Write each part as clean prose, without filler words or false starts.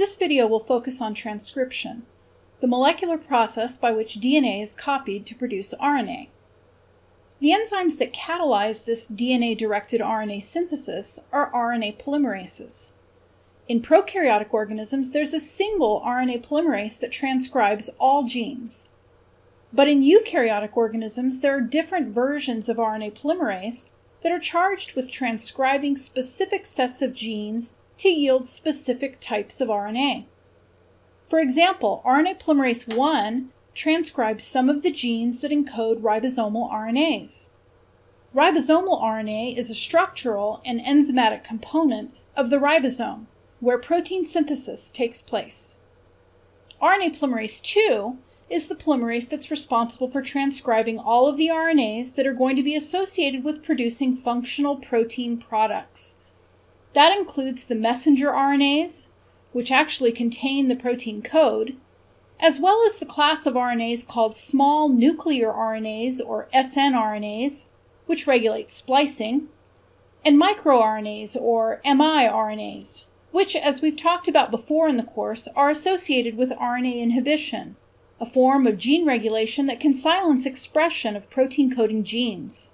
This video will focus on transcription, the molecular process by which DNA is copied to produce RNA. The enzymes that catalyze this DNA-directed RNA synthesis are RNA polymerases. In prokaryotic organisms, there's a single RNA polymerase that transcribes all genes. But in eukaryotic organisms, there are different versions of RNA polymerase that are charged with transcribing specific sets of genes to yield specific types of RNA. For example, RNA polymerase 1 transcribes some of the genes that encode ribosomal RNAs. Ribosomal RNA is a structural and enzymatic component of the ribosome, where protein synthesis takes place. RNA polymerase 2 is the polymerase that's responsible for transcribing all of the RNAs that are going to be associated with producing functional protein products. That includes the messenger RNAs, which actually contain the protein code, as well as the class of RNAs called small nuclear RNAs, or snRNAs, which regulate splicing, and microRNAs, or miRNAs, which, as we've talked about before in the course, are associated with RNA inhibition, a form of gene regulation that can silence expression of protein-coding genes.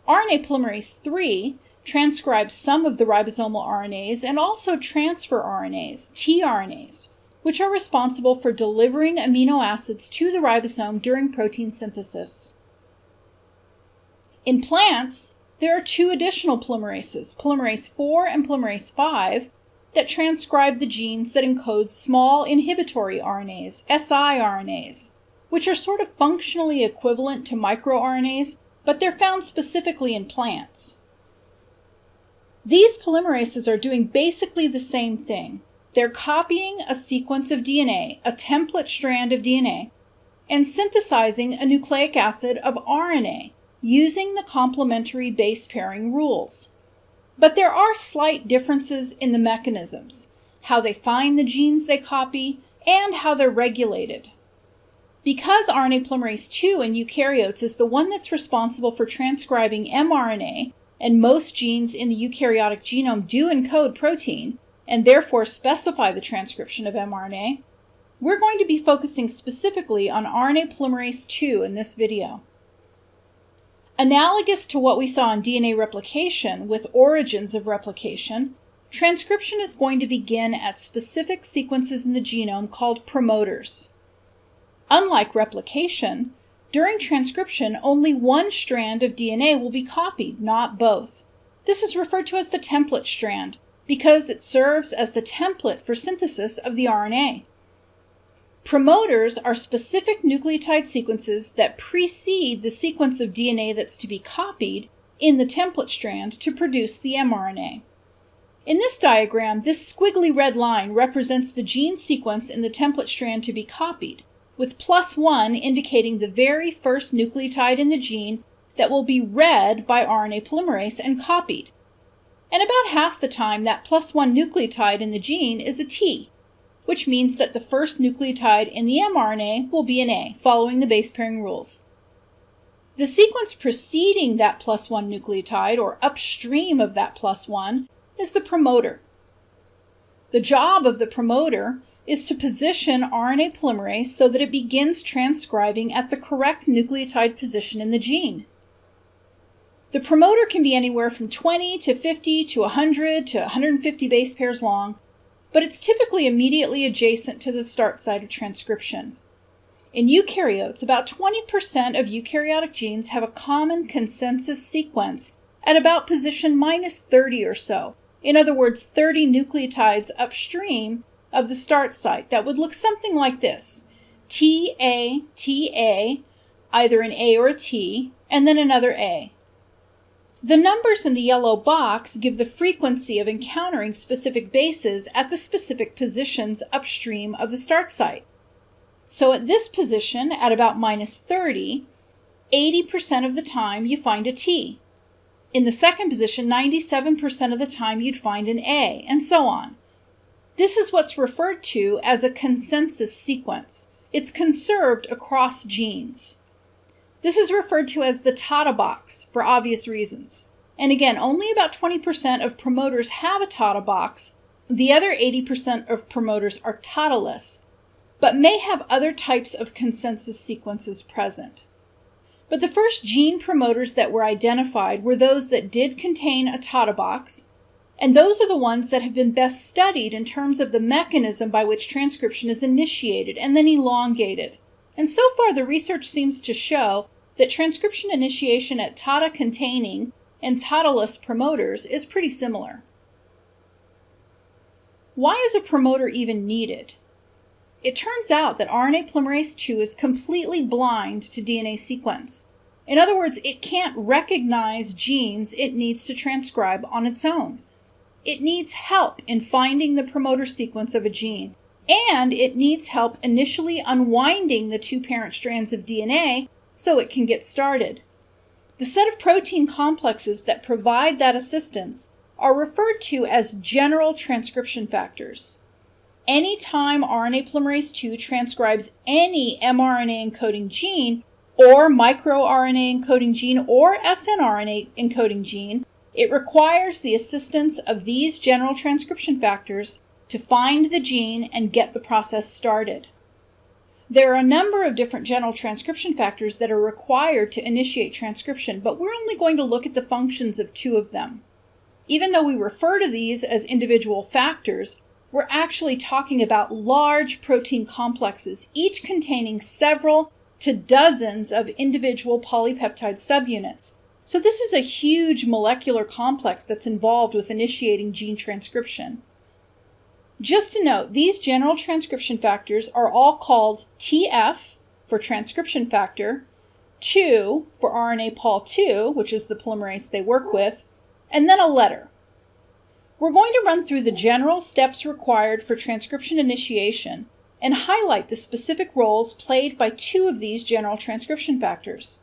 RNA polymerase 3 transcribes some of the ribosomal RNAs and also transfer RNAs, tRNAs, which are responsible for delivering amino acids to the ribosome during protein synthesis. In plants, there are two additional polymerases, polymerase 4 and polymerase 5, that transcribe the genes that encode small inhibitory RNAs, siRNAs, which are sort of functionally equivalent to microRNAs, but they're found specifically in plants. These polymerases are doing basically the same thing. They're copying a sequence of DNA, a template strand of DNA, and synthesizing a nucleic acid of RNA using the complementary base pairing rules. But there are slight differences in the mechanisms, how they find the genes they copy, and how they're regulated. Because RNA polymerase 2 in eukaryotes is the one that's responsible for transcribing mRNA, and most genes in the eukaryotic genome do encode protein, and therefore specify the transcription of mRNA, we're going to be focusing specifically on RNA polymerase 2 in this video. Analogous to what we saw in DNA replication with origins of replication, transcription is going to begin at specific sequences in the genome called promoters. Unlike replication, during transcription, only one strand of DNA will be copied, not both. This is referred to as the template strand because it serves as the template for synthesis of the RNA. Promoters are specific nucleotide sequences that precede the sequence of DNA that's to be copied in the template strand to produce the mRNA. In this diagram, this squiggly red line represents the gene sequence in the template strand to be copied, with +1 indicating the very first nucleotide in the gene that will be read by RNA polymerase and copied. And about half the time, that +1 nucleotide in the gene is a T, which means that the first nucleotide in the mRNA will be an A, following the base pairing rules. The sequence preceding that +1 nucleotide, or upstream of that +1, is the promoter. The job of the promoter is to position RNA polymerase so that it begins transcribing at the correct nucleotide position in the gene. The promoter can be anywhere from 20 to 50 to 100 to 150 base pairs long, but it's typically immediately adjacent to the start site of transcription. In eukaryotes, about 20% of eukaryotic genes have a common consensus sequence at about position -30 or so. In other words, 30 nucleotides upstream of the start site. That would look something like this: TA, TA, either an A or a T, and then another A. The numbers in the yellow box give the frequency of encountering specific bases at the specific positions upstream of the start site. So at this position, at about -30, 80% of the time you find a T. In the second position, 97% of the time you'd find an A, and so on. This is what's referred to as a consensus sequence. It's conserved across genes. This is referred to as the Tata box for obvious reasons. And again, only about 20% of promoters have a Tata box, The other 80% of promoters are tautoless, but may have other types of consensus sequences present. But the first gene promoters that were identified were those that did contain a tautobox, and those are the ones that have been best studied in terms of the mechanism by which transcription is initiated and then elongated. And so far the research seems to show that transcription initiation at tauta-containing and tautoless promoters is pretty similar. Why is a promoter even needed? It turns out that RNA polymerase II is completely blind to DNA sequence. In other words, it can't recognize genes it needs to transcribe on its own. It needs help in finding the promoter sequence of a gene, and it needs help initially unwinding the two parent strands of DNA so it can get started. The set of protein complexes that provide that assistance are referred to as general transcription factors. Anytime RNA polymerase II transcribes any mRNA encoding gene or microRNA encoding gene or snRNA encoding gene, it requires the assistance of these general transcription factors to find the gene and get the process started. There are a number of different general transcription factors that are required to initiate transcription, but we're only going to look at the functions of two of them. Even though we refer to these as individual factors, we're actually talking about large protein complexes, each containing several to dozens of individual polypeptide subunits. So this is a huge molecular complex that's involved with initiating gene transcription. Just to note, these general transcription factors are all called TF for transcription factor, 2 for RNA Pol II, which is the polymerase they work with, and then a letter. We're going to run through the general steps required for transcription initiation and highlight the specific roles played by two of these general transcription factors.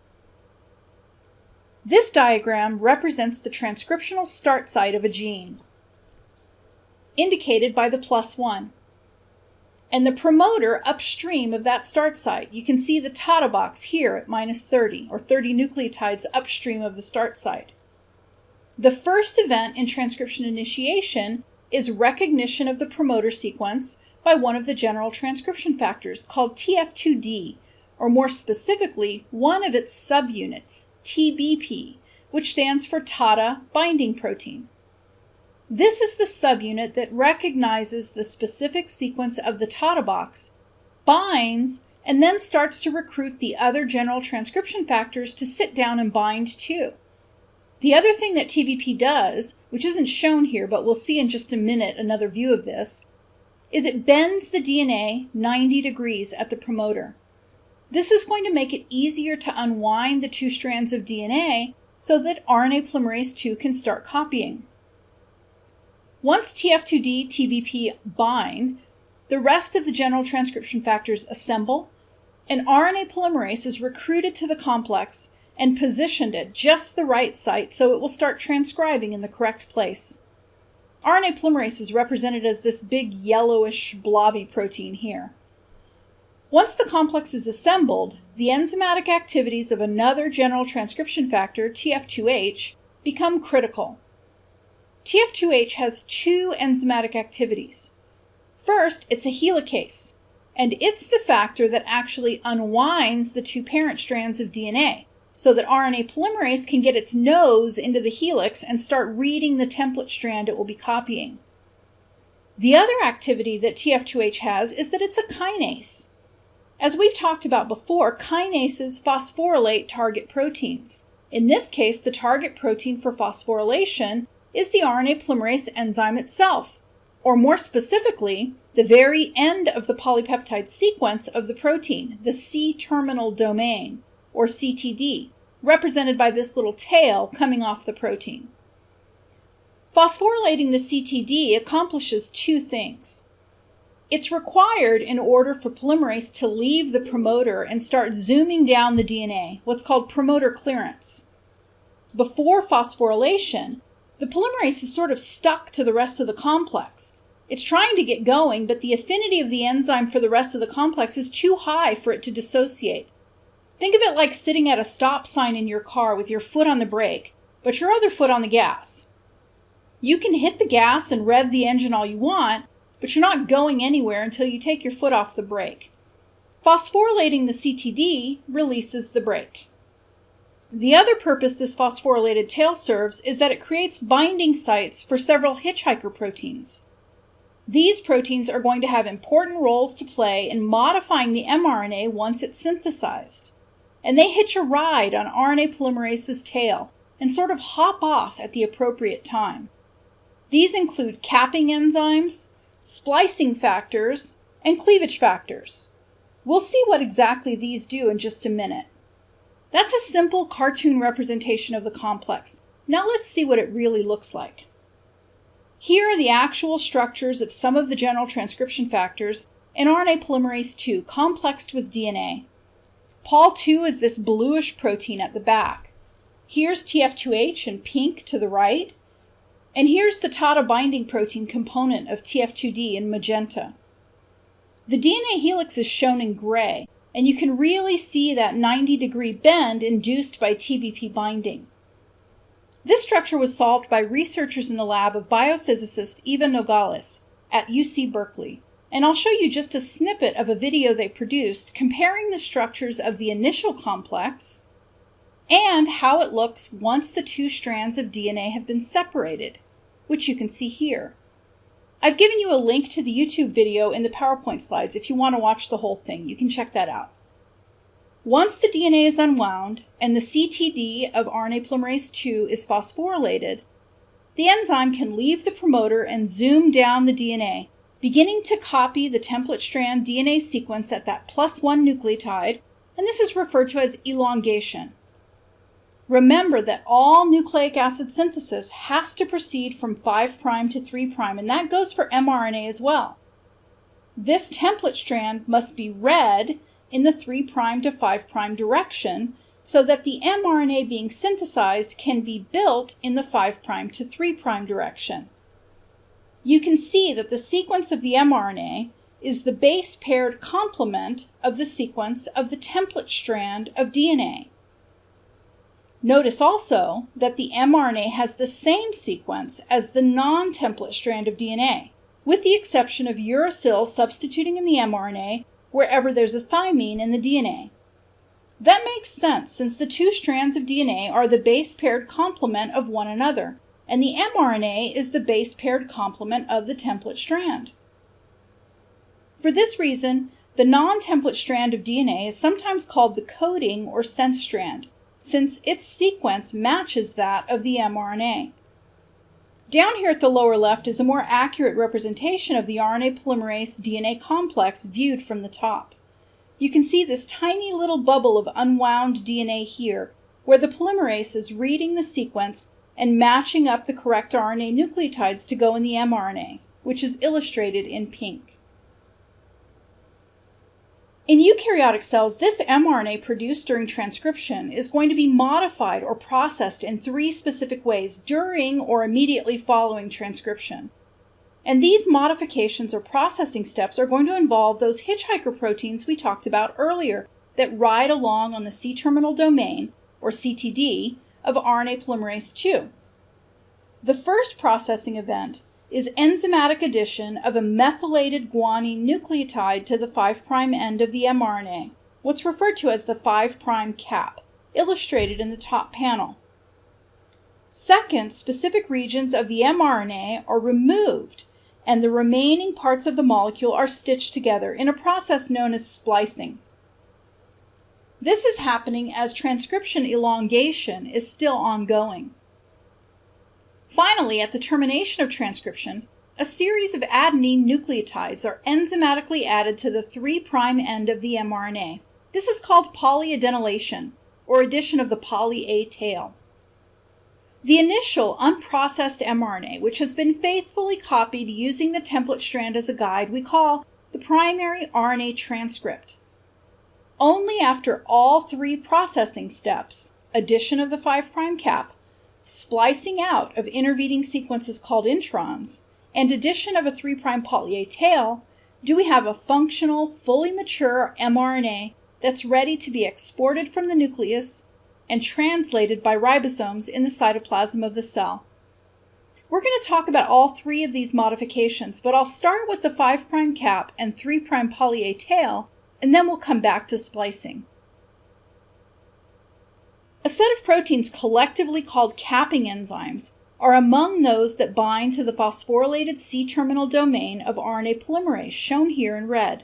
This diagram represents the transcriptional start site of a gene, indicated by the +1, and the promoter upstream of that start site. You can see the tautobox here at -30, or 30 nucleotides upstream of the start site. The first event in transcription initiation is recognition of the promoter sequence by one of the general transcription factors called TF2D, or more specifically, one of its subunits, TBP, which stands for tauta binding protein. This is the subunit that recognizes the specific sequence of the tautobox, binds, and then starts to recruit the other general transcription factors to sit down and bind too. The other thing that TBP does, which isn't shown here, but we'll see in just a minute another view of this, is it bends the DNA 90 degrees at the promoter. This is going to make it easier to unwind the two strands of DNA so that RNA polymerase II can start copying. Once TF2D, TBP bind, the rest of the general transcription factors assemble, and RNA polymerase is recruited to the complex and positioned at just the right site so it will start transcribing in the correct place. RNA polymerase is represented as this big yellowish blobby protein here. Once the complex is assembled, the enzymatic activities of another general transcription factor, TF2H, become critical. TF2H has two enzymatic activities. First, it's a helicase, and it's the factor that actually unwinds the two parent strands of DNA, so that RNA polymerase can get its nose into the helix and start reading the template strand it will be copying. The other activity that TF2H has is that it's a kinase. As we've talked about before, kinases phosphorylate target proteins. In this case, the target protein for phosphorylation is the RNA polymerase enzyme itself, or more specifically, the very end of the polypeptide sequence of the protein, the C-terminal domain, or CTD, represented by this little tail coming off the protein. Phosphorylating the CTD accomplishes two things. It's required in order for polymerase to leave the promoter and start zooming down the DNA, what's called promoter clearance. Before phosphorylation, the polymerase is sort of stuck to the rest of the complex. It's trying to get going, but the affinity of the enzyme for the rest of the complex is too high for it to dissociate. Think of it like sitting at a stop sign in your car with your foot on the brake, but your other foot on the gas. You can hit the gas and rev the engine all you want, but you're not going anywhere until you take your foot off the brake. Phosphorylating the CTD releases the brake. The other purpose this phosphorylated tail serves is that it creates binding sites for several hitchhiker proteins. These proteins are going to have important roles to play in modifying the mRNA once it's synthesized. And they hitch a ride on RNA polymerase's tail and sort of hop off at the appropriate time. These include capping enzymes, splicing factors, and cleavage factors. We'll see what exactly these do in just a minute. That's a simple cartoon representation of the complex. Now let's see what it really looks like. Here are the actual structures of some of the general transcription factors in RNA polymerase II complexed with DNA. Pol2 is this bluish protein at the back. Here's TF2H in pink to the right. And here's the TATA binding protein component of TF2D in magenta. The DNA helix is shown in gray, and you can really see that 90-degree bend induced by TBP binding. This structure was solved by researchers in the lab of biophysicist Eva Nogales at UC Berkeley, and I'll show you just a snippet of a video they produced comparing the structures of the initial complex and how it looks once the two strands of DNA have been separated, which you can see here. I've given you a link to the YouTube video in the PowerPoint slides if you want to watch the whole thing. You can check that out. Once the DNA is unwound and the CTD of RNA polymerase II is phosphorylated, the enzyme can leave the promoter and zoom down the DNA, beginning to copy the template strand DNA sequence at that +1 nucleotide, and this is referred to as elongation. Remember that all nucleic acid synthesis has to proceed from 5' to 3', and that goes for mRNA as well. This template strand must be read in the 3' to 5' direction so that the mRNA being synthesized can be built in the 5' to 3' direction. You can see that the sequence of the mRNA is the base paired complement of the sequence of the template strand of DNA. Notice also that the mRNA has the same sequence as the non-template strand of DNA, with the exception of uracil substituting in the mRNA wherever there's a thymine in the DNA. That makes sense since the two strands of DNA are the base paired complement of one another, and the mRNA is the base paired complement of the template strand. For this reason, the non-template strand of DNA is sometimes called the coding or sense strand, since its sequence matches that of the mRNA. Down here at the lower left is a more accurate representation of the RNA polymerase DNA complex viewed from the top. You can see this tiny little bubble of unwound DNA here, where the polymerase is reading the sequence and matching up the correct RNA nucleotides to go in the mRNA, which is illustrated in pink. In eukaryotic cells, this mRNA produced during transcription is going to be modified or processed in 3 specific ways during or immediately following transcription. And these modifications or processing steps are going to involve those hitchhiker proteins we talked about earlier that ride along on the C-terminal domain, or CTD, of RNA polymerase II. The first processing event is enzymatic addition of a methylated guanine nucleotide to the 5' end of the mRNA, what's referred to as the 5' cap, illustrated in the top panel. Second, specific regions of the mRNA are removed, and the remaining parts of the molecule are stitched together in a process known as splicing. This is happening as transcription elongation is still ongoing. Finally, at the termination of transcription, a series of adenine nucleotides are enzymatically added to the 3' end of the mRNA. This is called polyadenylation, or addition of the poly-A tail. The initial unprocessed mRNA, which has been faithfully copied using the template strand as a guide, we call the primary RNA transcript. Only after all 3 processing steps, addition of the 5' cap, splicing out of intervening sequences called introns, and addition of a 3' poly-A tail, do we have a functional, fully mature mRNA that's ready to be exported from the nucleus and translated by ribosomes in the cytoplasm of the cell. We're going to talk about all three of these modifications, but I'll start with the 5' cap and 3' poly A tail, and then we'll come back to splicing. A set of proteins collectively called capping enzymes are among those that bind to the phosphorylated C-terminal domain of RNA polymerase, shown here in red,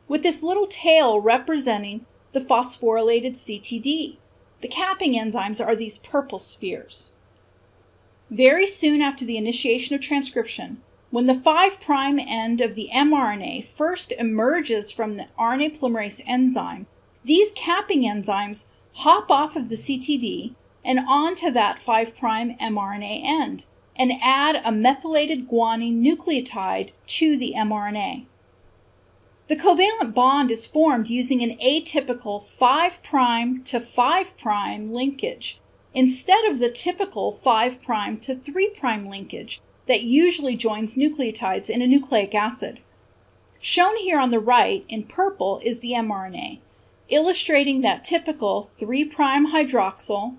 with this little tail representing the phosphorylated CTD. The capping enzymes are these purple spheres. Very soon after the initiation of transcription, when the 5' end of the mRNA first emerges from the RNA polymerase enzyme, these capping enzymes hop off of the CTD and onto that 5' mRNA end and add a methylated guanine nucleotide to the mRNA. The covalent bond is formed using an atypical 5' to 5' linkage instead of the typical 5' to 3' linkage that usually joins nucleotides in a nucleic acid. Shown here on the right in purple is the mRNA, illustrating that typical 3' hydroxyl,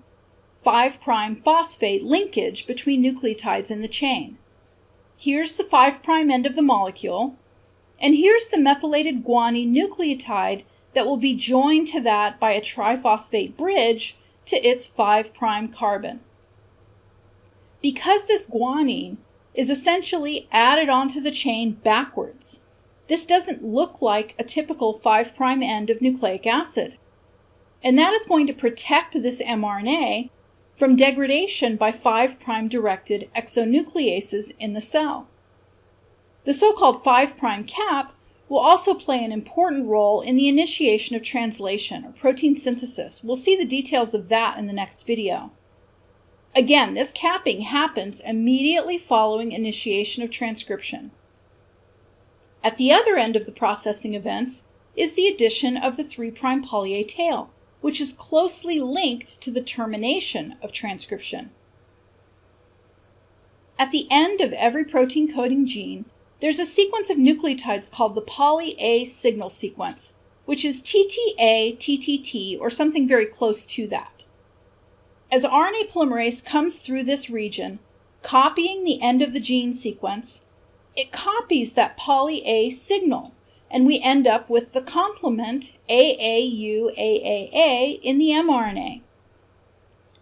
5' phosphate linkage between nucleotides in the chain. Here's the 5' end of the molecule, and here's the methylated guanine nucleotide that will be joined to that by a triphosphate bridge to its 5' carbon. Because this guanine is essentially added onto the chain backwards, this doesn't look like a typical 5' end of nucleic acid. And that is going to protect this mRNA from degradation by 5' directed exonucleases in the cell. The so-called 5' cap will also play an important role in the initiation of translation or protein synthesis. We'll see the details of that in the next video. Again, this capping happens immediately following initiation of transcription. At the other end of the processing events is the addition of the 3' poly A tail, which is closely linked to the termination of transcription. At the end of every protein coding gene, there's a sequence of nucleotides called the poly A signal sequence, which is TTA, TTT, or something very close to that. As RNA polymerase comes through this region, copying the end of the gene sequence, it copies that poly A signal, and we end up with the complement AAU-AAA in the mRNA.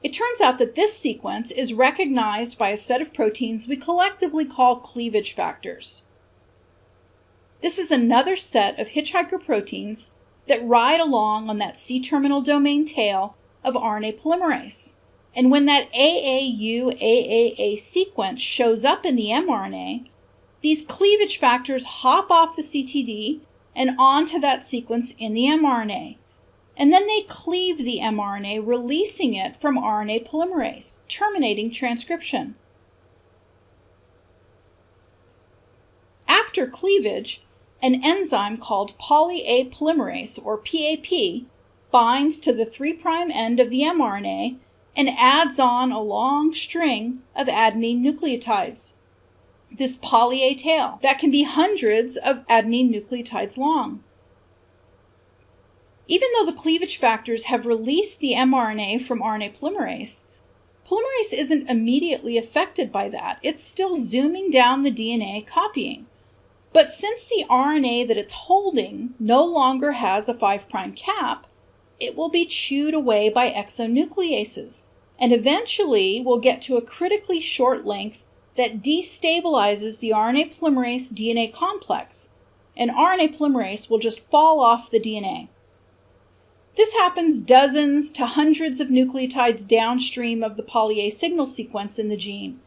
It turns out that this sequence is recognized by a set of proteins we collectively call cleavage factors. This is another set of hitchhiker proteins that ride along on that C-terminal domain tail of RNA polymerase. And when that AAU-AAA sequence shows up in the mRNA, these cleavage factors hop off the CTD and onto that sequence in the mRNA. And then they cleave the mRNA, releasing it from RNA polymerase, terminating transcription. After cleavage, an enzyme called poly A polymerase, or PAP, binds to the 3' end of the mRNA and adds on a long string of adenine nucleotides, this poly A tail that can be hundreds of adenine nucleotides long. Even though the cleavage factors have released the mRNA from RNA polymerase, polymerase isn't immediately affected by that. It's still zooming down the DNA copying. But since the RNA that it's holding no longer has a 5' cap, it will be chewed away by exonucleases, and eventually will get to a critically short length that destabilizes the RNA polymerase DNA complex, and RNA polymerase will just fall off the DNA. This happens dozens to hundreds of nucleotides downstream of the poly A signal sequence in the gene.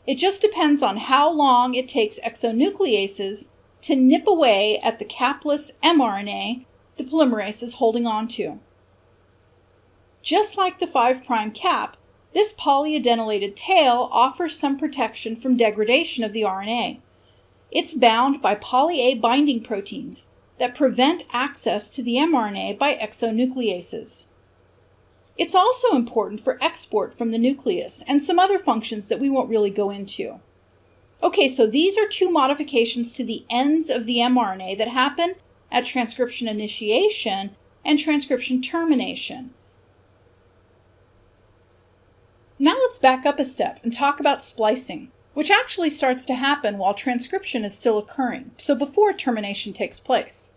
It just depends on how long it takes exonucleases to nip away at the capless mRNA the polymerase is holding on to. Just like the 5' cap, this polyadenylated tail offers some protection from degradation of the RNA. It's bound by poly A binding proteins that prevent access to the mRNA by exonucleases. It's also important for export from the nucleus and some other functions that we won't really go into. Okay, so these are two modifications to the ends of the mRNA that happen at transcription initiation and transcription termination. Now let's back up a step and talk about splicing, which actually starts to happen while transcription is still occurring, so before termination takes place.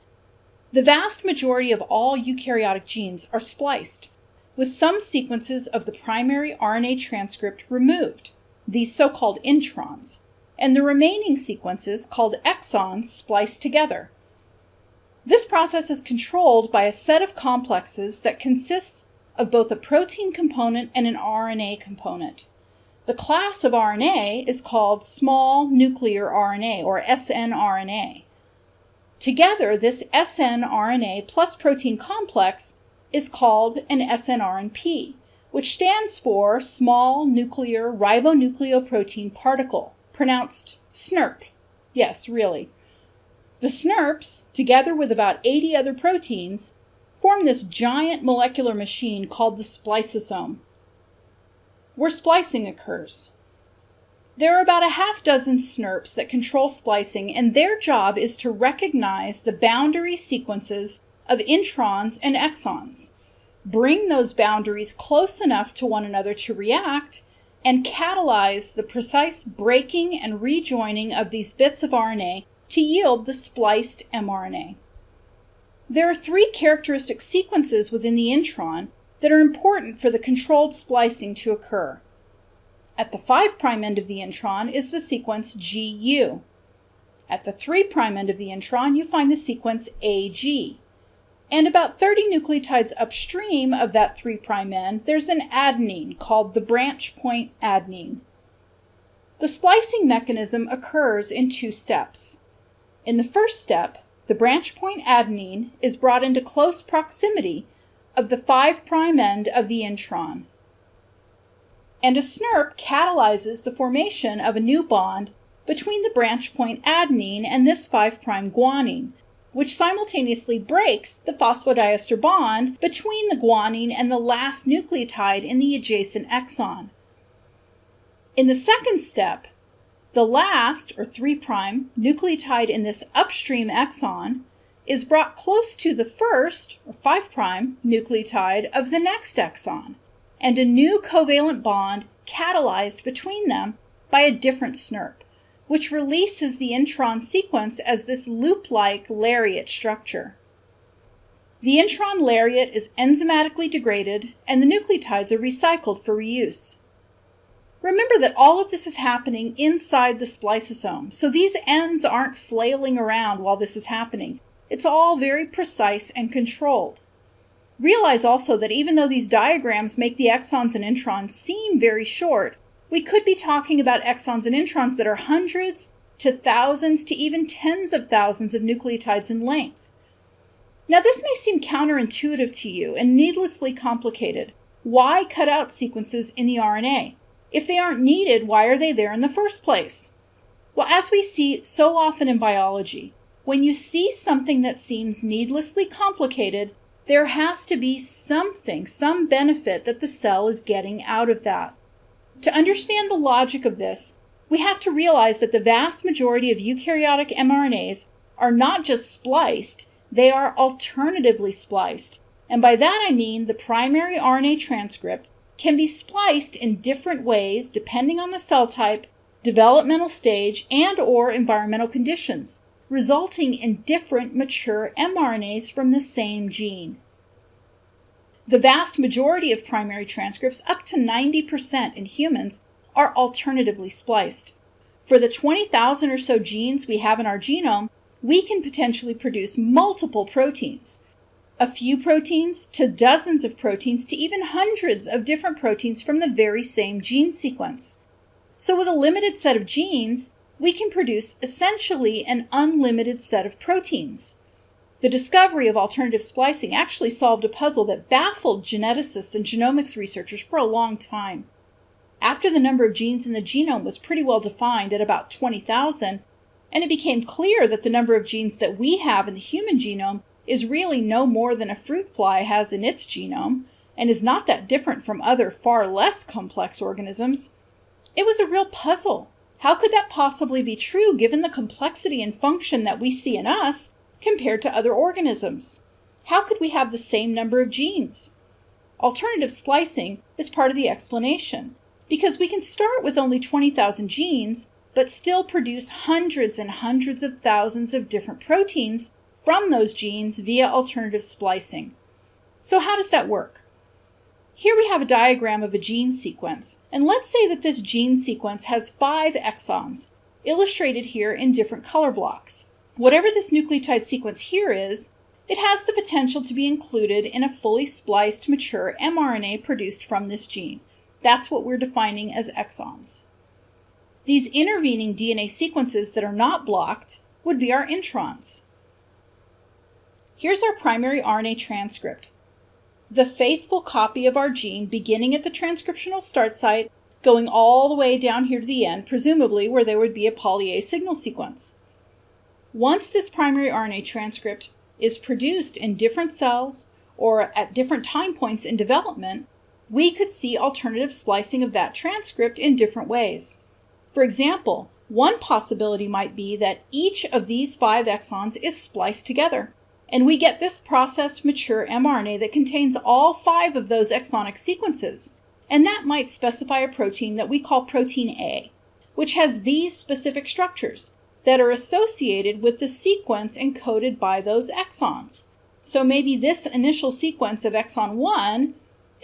The vast majority of all eukaryotic genes are spliced, with some sequences of the primary RNA transcript removed, these so-called introns, and the remaining sequences, called exons, spliced together. This process is controlled by a set of complexes that consist of both a protein component and an RNA component. The class of RNA is called small nuclear RNA, or snRNA. Together, this snRNA plus protein complex is called an snRNP, which stands for small nuclear ribonucleoprotein particle, pronounced SNRP. Yes, really. The SNRPs, together with about 80 other proteins, form this giant molecular machine called the spliceosome, where splicing occurs. There are about a half dozen SNRPs that control splicing, and their job is to recognize the boundary sequences of introns and exons, bring those boundaries close enough to one another to react, and catalyze the precise breaking and rejoining of these bits of RNA to yield the spliced mRNA. There are three characteristic sequences within the intron that are important for the controlled splicing to occur. At the 5' end of the intron is the sequence GU. At the 3' end of the intron, you find the sequence AG. And about 30 nucleotides upstream of that 3' end, there's an adenine called the branch point adenine. The splicing mechanism occurs in two steps. In the first step, the branch point adenine is brought into close proximity of the 5' end of the intron. And a SNRP catalyzes the formation of a new bond between the branch point adenine and this 5' guanine, which simultaneously breaks the phosphodiester bond between the guanine and the last nucleotide in the adjacent exon. In the second step, the last, or 3' nucleotide in this upstream exon is brought close to the first, or 5' nucleotide of the next exon, and a new covalent bond catalyzed between them by a different SNRP, which releases the intron sequence as this loop-like lariat structure. The intron lariat is enzymatically degraded, and the nucleotides are recycled for reuse. Remember that all of this is happening inside the spliceosome, so these ends aren't flailing around while this is happening. It's all very precise and controlled. Realize also that even though these diagrams make the exons and introns seem very short, we could be talking about exons and introns that are hundreds to thousands to even tens of thousands of nucleotides in length. Now, this may seem counterintuitive to you and needlessly complicated. Why cut out sequences in the RNA? If they aren't needed, why are they there in the first place? Well, as we see so often in biology, when you see something that seems needlessly complicated, there has to be something, some benefit that the cell is getting out of that. To understand the logic of this, we have to realize that the vast majority of eukaryotic mRNAs are not just spliced, they are alternatively spliced. And by that I mean the primary RNA transcript can be spliced in different ways depending on the cell type, developmental stage, and/or environmental conditions, resulting in different mature mRNAs from the same gene. The vast majority of primary transcripts, up to 90% in humans, are alternatively spliced. For the 20,000 or so genes we have in our genome, we can potentially produce multiple proteins. A few proteins to dozens of proteins to even hundreds of different proteins from the very same gene sequence. So with a limited set of genes, we can produce essentially an unlimited set of proteins. The discovery of alternative splicing actually solved a puzzle that baffled geneticists and genomics researchers for a long time. After the number of genes in the genome was pretty well defined at about 20,000, and it became clear that the number of genes that we have in the human genome is really no more than a fruit fly has in its genome, and is not that different from other far less complex organisms, it was a real puzzle. How could that possibly be true given the complexity and function that we see in us compared to other organisms? How could we have the same number of genes? Alternative splicing is part of the explanation. because we can start with only 20,000 genes, but still produce hundreds and hundreds of thousands of different proteins from those genes via alternative splicing. So how does that work? Here we have a diagram of a gene sequence, and let's say that this gene sequence has 5 exons, illustrated here in different color blocks. Whatever this nucleotide sequence here is, it has the potential to be included in a fully spliced mature mRNA produced from this gene. That's what we're defining as exons. These intervening DNA sequences that are not blocked would be our introns. Here's our primary RNA transcript, the faithful copy of our gene beginning at the transcriptional start site, going all the way down here to the end, presumably where there would be a poly-A signal sequence. Once this primary RNA transcript is produced in different cells or at different time points in development, we could see alternative splicing of that transcript in different ways. For example, one possibility might be that each of these 5 exons is spliced together, and we get this processed mature mRNA that contains all 5 of those exonic sequences, and that might specify a protein that we call protein A, which has these specific structures that are associated with the sequence encoded by those exons. So maybe this initial sequence of exon 1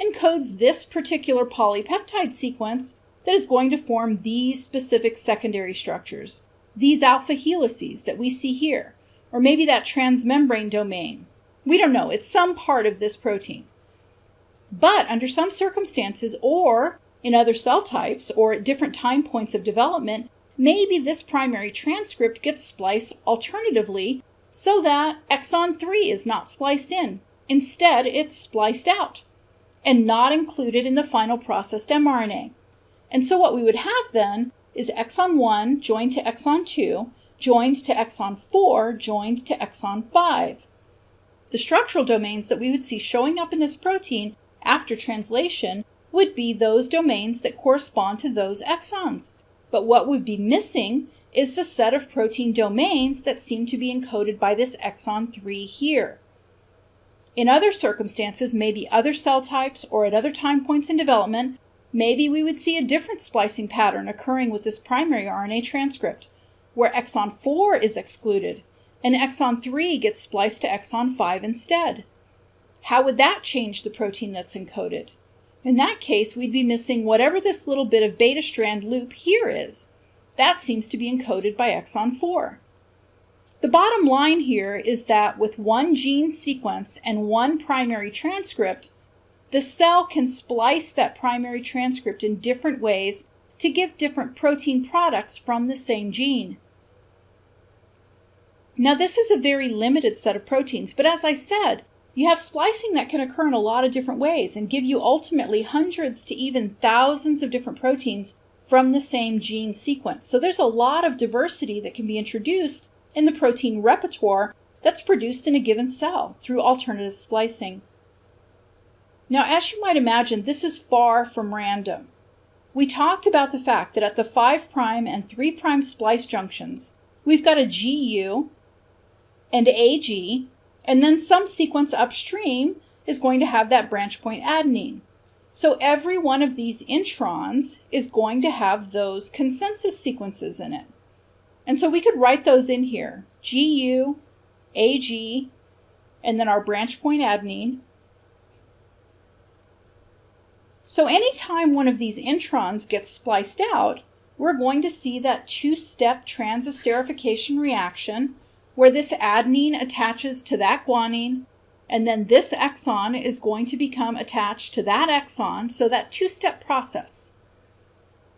encodes this particular polypeptide sequence that is going to form these specific secondary structures, these alpha helices that we see here, or maybe that transmembrane domain. We don't know, it's some part of this protein. But under some circumstances, or in other cell types, or at different time points of development, maybe this primary transcript gets spliced alternatively so that exon 3 is not spliced in. Instead, it's spliced out and not included in the final processed mRNA. And so what we would have then is exon 1 joined to exon 2, joined to exon 4, joined to exon 5. The structural domains that we would see showing up in this protein after translation would be those domains that correspond to those exons. But what would be missing is the set of protein domains that seem to be encoded by this exon 3 here. In other circumstances, maybe other cell types or at other time points in development, maybe we would see a different splicing pattern occurring with this primary RNA transcript, where exon 4 is excluded and exon 3 gets spliced to exon 5 instead. How would that change the protein that's encoded? In that case, we'd be missing whatever this little bit of beta strand loop here is. That seems to be encoded by exon 4. The bottom line here is that with one gene sequence and one primary transcript, the cell can splice that primary transcript in different ways to give different protein products from the same gene. Now, this is a very limited set of proteins, but as I said, you have splicing that can occur in a lot of different ways and give you ultimately hundreds to even thousands of different proteins from the same gene sequence. So there's a lot of diversity that can be introduced in the protein repertoire that's produced in a given cell through alternative splicing. Now, as you might imagine, this is far from random. We talked about the fact that at the 5' and 3' splice junctions, we've got a GU and AG, and then some sequence upstream is going to have that branch point adenine. So every one of these introns is going to have those consensus sequences in it. And so we could write those in here, GU, AG, and then our branch point adenine. So anytime one of these introns gets spliced out, we're going to see that 2-step transesterification reaction where this adenine attaches to that guanine, and then this exon is going to become attached to that exon, so that 2-step process.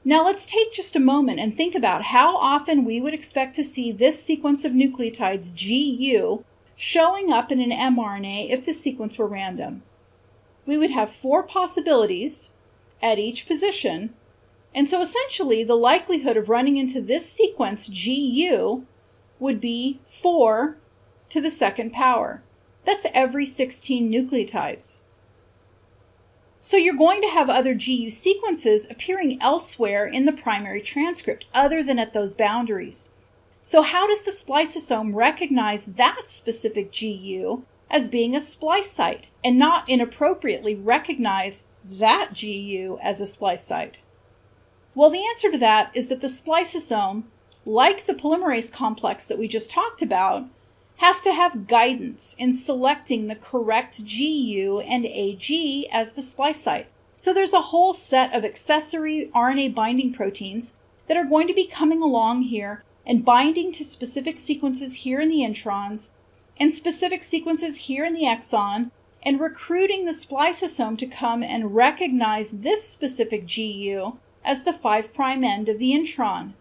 Now let's take just a moment and think about how often we would expect to see this sequence of nucleotides GU showing up in an mRNA if the sequence were random. We would have 4 possibilities at each position, and so essentially the likelihood of running into this sequence GU would be 4 to the 2nd power. That's every 16 nucleotides. So you're going to have other GU sequences appearing elsewhere in the primary transcript other than at those boundaries. So how does the spliceosome recognize that specific GU as being a splice site and not inappropriately recognize that GU as a splice site? Well, the answer to that is that the spliceosome, like the polymerase complex that we just talked about, has to have guidance in selecting the correct GU and AG as the splice site. So there's a whole set of accessory RNA binding proteins that are going to be coming along here and binding to specific sequences here in the introns and specific sequences here in the exon, and recruiting the spliceosome to come and recognize this specific GU as the 5' end of the intron.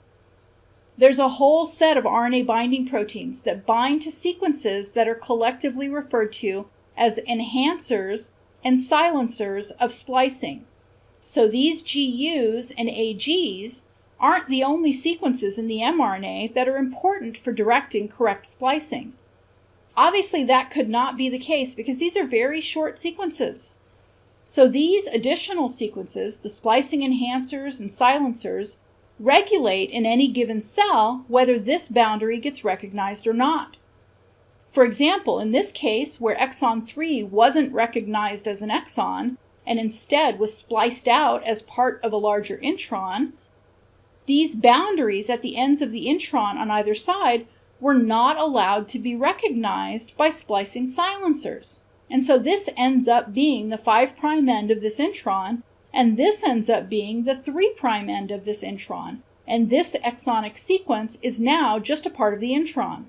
There's a whole set of RNA binding proteins that bind to sequences that are collectively referred to as enhancers and silencers of splicing. So these GUs and AGs aren't the only sequences in the mRNA that are important for directing correct splicing. Obviously, that could not be the case because these are very short sequences. So these additional sequences, the splicing enhancers and silencers, regulate in any given cell whether this boundary gets recognized or not. For example, in this case, where exon 3 wasn't recognized as an exon and instead was spliced out as part of a larger intron, these boundaries at the ends of the intron on either side were not allowed to be recognized by splicing silencers. And so this ends up being the 5' end of this intron, and this ends up being the 3' end of this intron. And this exonic sequence is now just a part of the intron.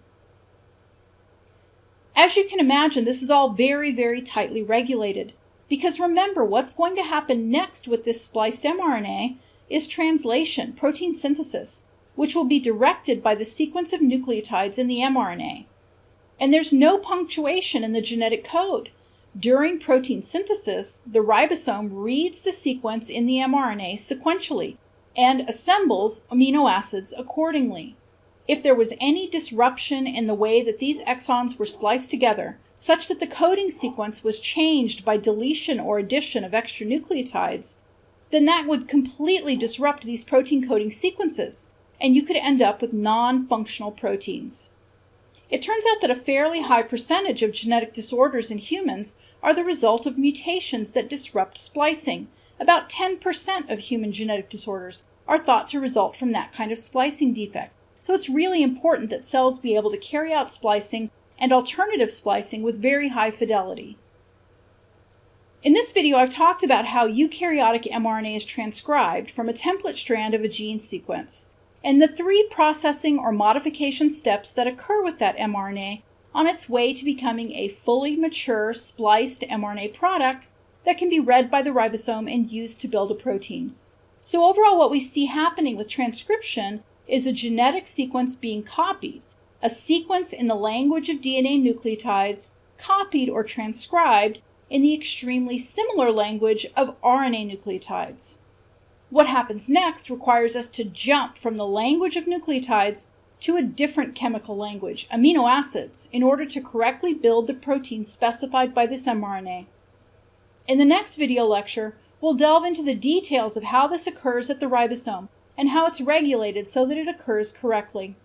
As you can imagine, this is all very, very tightly regulated. Because remember, what's going to happen next with this spliced mRNA is translation, protein synthesis, which will be directed by the sequence of nucleotides in the mRNA. And there's no punctuation in the genetic code. During protein synthesis, the ribosome reads the sequence in the mRNA sequentially and assembles amino acids accordingly. If there was any disruption in the way that these exons were spliced together, such that the coding sequence was changed by deletion or addition of extra nucleotides, then that would completely disrupt these protein coding sequences, and you could end up with non-functional proteins. It turns out that a fairly high percentage of genetic disorders in humans are the result of mutations that disrupt splicing. About 10% of human genetic disorders are thought to result from that kind of splicing defect. So it's really important that cells be able to carry out splicing and alternative splicing with very high fidelity. In this video, I've talked about how eukaryotic mRNA is transcribed from a template strand of a gene sequence, and the 3 processing or modification steps that occur with that mRNA on its way to becoming a fully mature spliced mRNA product that can be read by the ribosome and used to build a protein. So overall, what we see happening with transcription is a genetic sequence being copied, a sequence in the language of DNA nucleotides copied or transcribed in the extremely similar language of RNA nucleotides. What happens next requires us to jump from the language of nucleotides to a different chemical language, amino acids, in order to correctly build the protein specified by this mRNA. In the next video lecture, we'll delve into the details of how this occurs at the ribosome and how it's regulated so that it occurs correctly.